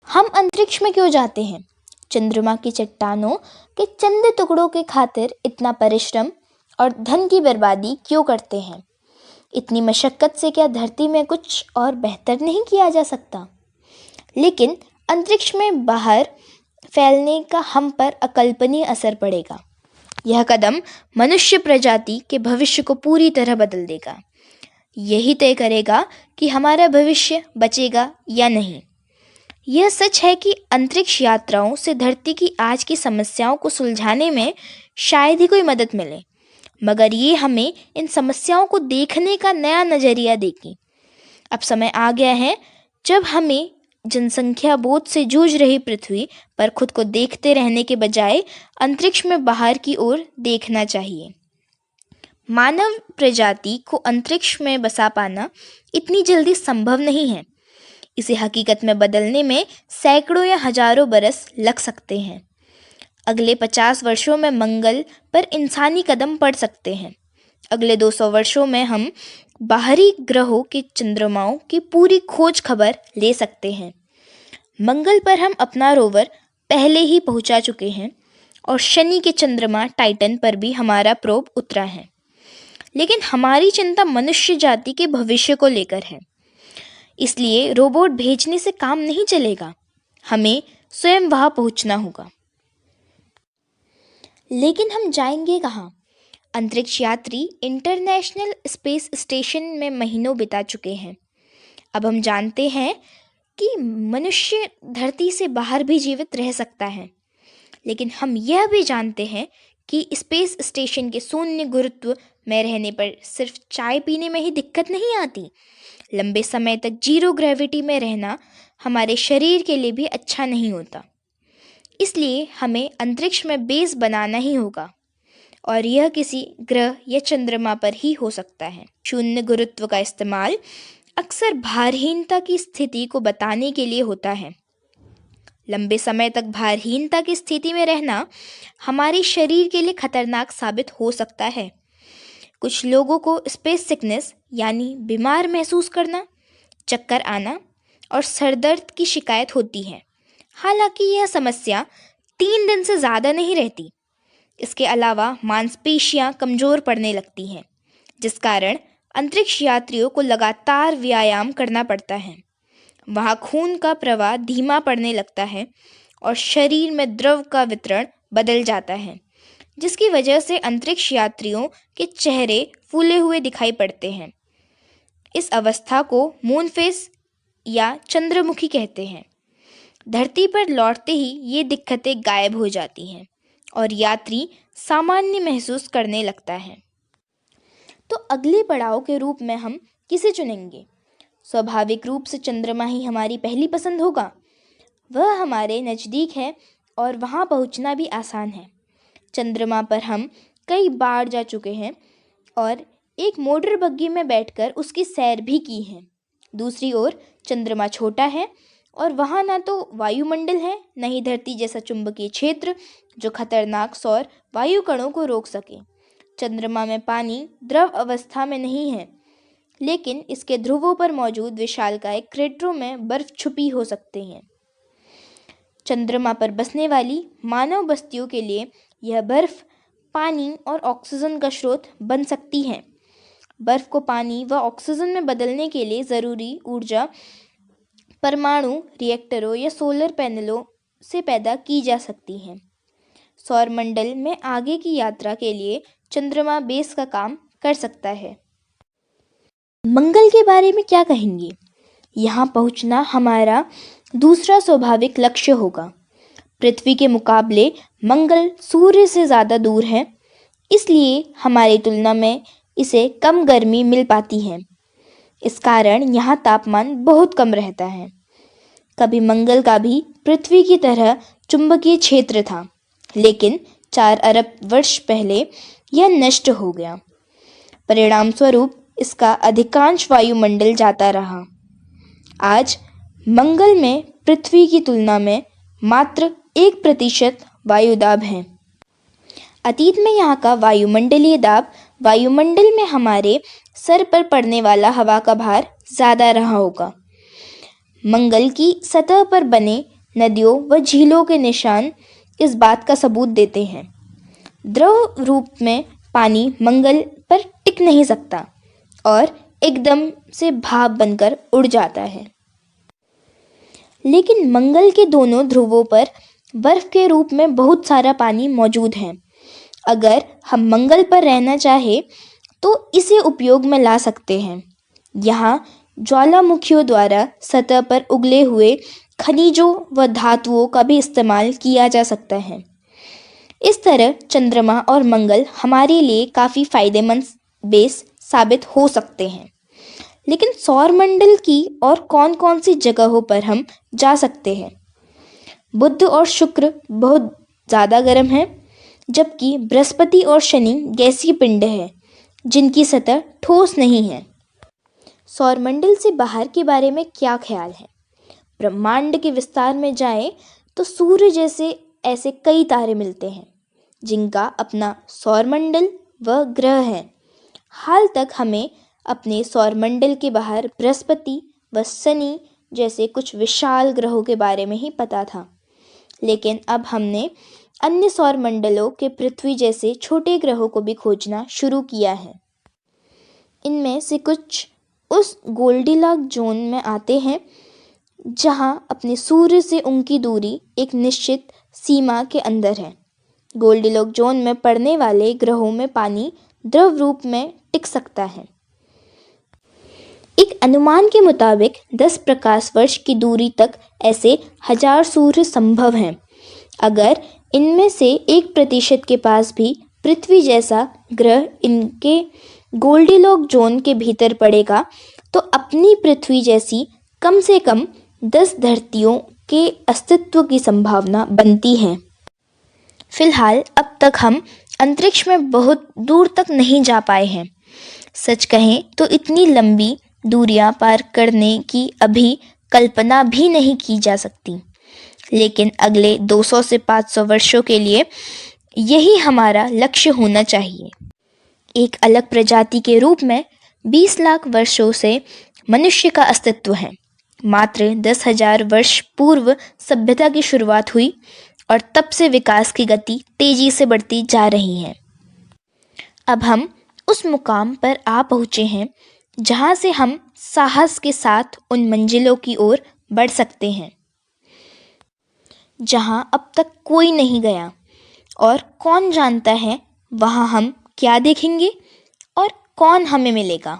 हम अंतरिक्ष में क्यों जाते हैं? चंद्रमा की चट्टानों के चंद टुकड़ों के खातिर इतना परिश्रम और धन की बर्बादी क्यों करते हैं? इतनी मशक्कत से क्या धरती में कुछ और बेहतर नहीं किया जा सकता? लेकिन अंतरिक्ष में बाहर फैलने का हम पर अकल्पनीय असर पड़ेगा। यह कदम मनुष्य प्रजाति के भविष्य को पूरी तरह बदल देगा। यही तय करेगा कि हमारा भविष्य बचेगा या नहीं। यह सच है कि अंतरिक्ष यात्राओं से धरती की आज की समस्याओं को सुलझाने में शायद ही कोई मदद मिले, मगर ये हमें इन समस्याओं को देखने का नया नजरिया देगी। अब समय आ गया है जब हमें जनसंख्या बोझ से जूझ रही पृथ्वी पर खुद को देखते रहने के बजाय अंतरिक्ष में बाहर की ओर देखना चाहिए। मानव प्रजाति को अंतरिक्ष में बसा पाना इतनी जल्दी संभव नहीं है। इसे हकीकत में बदलने में सैकड़ों या हजारों बरस लग सकते हैं। अगले 50 वर्षों में मंगल पर इंसानी कदम पड़ सकते हैं। अगले 200 वर्षों में हम बाहरी ग्रहों के चंद्रमाओं की पूरी खोज खबर ले सकते हैं। मंगल पर हम अपना रोवर पहले ही पहुंचा चुके हैं और शनि के चंद्रमा टाइटन पर भी हमारा प्रोब उतरा है। लेकिन हमारी चिंता मनुष्य जाति के भविष्य को लेकर है। इसलिए रोबोट भेजने से काम नहीं चलेगा, हमें स्वयं वहां पहुंचना होगा। लेकिन हम जाएंगे कहाँ? अंतरिक्ष यात्री इंटरनेशनल स्पेस स्टेशन में महीनों बिता चुके हैं। अब हम जानते हैं कि मनुष्य धरती से बाहर भी जीवित रह सकता है। लेकिन हम यह भी जानते हैं कि स्पेस स्टेशन के शून्य गुरुत्व में रहने पर सिर्फ चाय पीने में ही दिक्कत नहीं आती। लंबे समय तक जीरो ग्रेविटी में रहना हमारे शरीर के लिए भी अच्छा नहीं होता। इसलिए हमें अंतरिक्ष में बेस बनाना ही होगा, और यह किसी ग्रह या चंद्रमा पर ही हो सकता है। शून्य गुरुत्व का इस्तेमाल अक्सर भारहीनता की स्थिति को बताने के लिए होता है। लंबे समय तक भारहीनता की स्थिति में रहना हमारे शरीर के लिए खतरनाक साबित हो सकता है। कुछ लोगों को स्पेस सिकनेस यानी बीमार महसूस करना, चक्कर आना और सरदर्द की शिकायत होती है। हालांकि यह समस्या 3 दिन से ज़्यादा नहीं रहती। इसके अलावा मांसपेशियां कमज़ोर पड़ने लगती हैं, जिस कारण अंतरिक्ष यात्रियों को लगातार व्यायाम करना पड़ता है। वहाँ खून का प्रवाह धीमा पड़ने लगता है और शरीर में द्रव का वितरण बदल जाता है, जिसकी वजह से अंतरिक्ष यात्रियों के चेहरे फूले हुए दिखाई पड़ते हैं। इस अवस्था को मून फेस या चंद्रमुखी कहते हैं। धरती पर लौटते ही ये दिक्कतें गायब हो जाती हैं और यात्री सामान्य महसूस करने लगता है। तो अगले पड़ाव के रूप में हम किसे चुनेंगे? स्वाभाविक रूप से चंद्रमा ही हमारी पहली पसंद होगा। वह हमारे नज़दीक है और वहाँ पहुँचना भी आसान है। चंद्रमा पर हम कई बार जा चुके हैं और एक मोटर बग्गी में बैठकर उसकी सैर भी की है। दूसरी ओर चंद्रमा छोटा है और वहाँ ना तो वायुमंडल है, न ही धरती जैसा चुंबकीय क्षेत्र जो खतरनाक सौर वायु कणों को रोक सके। चंद्रमा में पानी द्रव अवस्था में नहीं है, लेकिन इसके ध्रुवों पर मौजूद विशालकाय क्रेटरों में बर्फ छुपी हो सकते हैं। चंद्रमा पर बसने वाली मानव बस्तियों के लिए यह बर्फ पानी और ऑक्सीजन का स्रोत बन सकती है। बर्फ को पानी व ऑक्सीजन में बदलने के लिए ज़रूरी ऊर्जा परमाणु रिएक्टरों या सोलर पैनलों से पैदा की जा सकती है। सौरमंडल में आगे की यात्रा के लिए चंद्रमा बेस का काम कर सकता है। मंगल के बारे में क्या कहेंगे? यहाँ पहुँचना हमारा दूसरा स्वाभाविक लक्ष्य होगा। पृथ्वी के मुकाबले मंगल सूर्य से ज़्यादा दूर है, इसलिए हमारी तुलना में इसे कम गर्मी मिल पाती है। इस कारण यहाँ तापमान बहुत कम रहता है। कभी मंगल का भी पृथ्वी की तरह चुंबकीय क्षेत्र था, लेकिन 4 अरब वर्ष पहले यह नष्ट हो गया। परिणाम स्वरूप इसका अधिकांश वायुमंडल जाता रहा। आज मंगल में पृथ्वी की तुलना में मात्र 1% वायुदाब है। अतीत में यहाँ का वायुमंडलीय दाब वायुमंडल में हमारे सर पर पड़ने वाला हवा का भार ज़्यादा रहा होगा। मंगल की सतह पर बने नदियों व झीलों के निशान इस बात का सबूत देते हैं। द्रव रूप में पानी मंगल पर टिक नहीं सकता और एकदम से भाप बनकर उड़ जाता है। लेकिन मंगल के दोनों ध्रुवों पर बर्फ के रूप में बहुत सारा पानी मौजूद है। अगर हम मंगल पर रहना चाहे तो इसे उपयोग में ला सकते हैं। यहाँ ज्वालामुखियों द्वारा सतह पर उगले हुए खनिजों व धातुओं का भी इस्तेमाल किया जा सकता है। इस तरह चंद्रमा और मंगल हमारे लिए काफ़ी फायदेमंद बेस साबित हो सकते हैं। लेकिन सौरमंडल की और कौन कौन सी जगहों पर हम जा सकते हैं? बुध और शुक्र बहुत ज़्यादा गर्म है, जबकि बृहस्पति और शनि गैसीय पिंड है जिनकी सतह ठोस नहीं है। सौरमंडल से बाहर के बारे में क्या ख्याल है? ब्रह्मांड के विस्तार में जाएं तो सूर्य जैसे ऐसे कई तारे मिलते हैं जिनका अपना सौरमंडल व ग्रह है। हाल तक हमें अपने सौरमंडल के बाहर बृहस्पति व शनि जैसे कुछ विशाल ग्रहों के बारे में ही पता था, लेकिन अब हमने अन्य सौरमंडलों के पृथ्वी जैसे छोटे ग्रहों को भी खोजना शुरू किया है। इनमें से कुछ उस गोल्डीलॉक जोन में आते हैं जहां अपने सूर्य से उनकी दूरी एक निश्चित सीमा के अंदर है। गोल्डीलॉक जोन में पड़ने वाले ग्रहों में पानी द्रव रूप में टिक सकता है। एक अनुमान के मुताबिक 10 प्रकाश वर्ष की दूरी तक ऐसे 1000 सूर्य संभव हैं। अगर इनमें से 1% के पास भी पृथ्वी जैसा ग्रह इनके गोल्डीलॉक जोन के भीतर पड़ेगा तो अपनी पृथ्वी जैसी कम से कम 10 धरतियों के अस्तित्व की संभावना बनती है। फिलहाल अब तक हम अंतरिक्ष में बहुत दूर तक नहीं जा पाए हैं। सच कहें तो इतनी लंबी दूरियां पार करने की अभी कल्पना भी नहीं की जा सकती, लेकिन अगले 200 से 500 वर्षों के लिए यही हमारा लक्ष्य होना चाहिए। एक अलग प्रजाति के रूप में 20 लाख वर्षों से मनुष्य का अस्तित्व है। मात्र 10,000 वर्ष पूर्व सभ्यता की शुरुआत हुई और तब से विकास की गति तेजी से बढ़ती जा रही है। अब हम उस मुकाम पर आ पहुँचे हैं जहाँ से हम साहस के साथ उन मंजिलों की ओर बढ़ सकते हैं जहाँ अब तक कोई नहीं गया, और कौन जानता है वहाँ हम क्या देखेंगे और कौन हमें मिलेगा।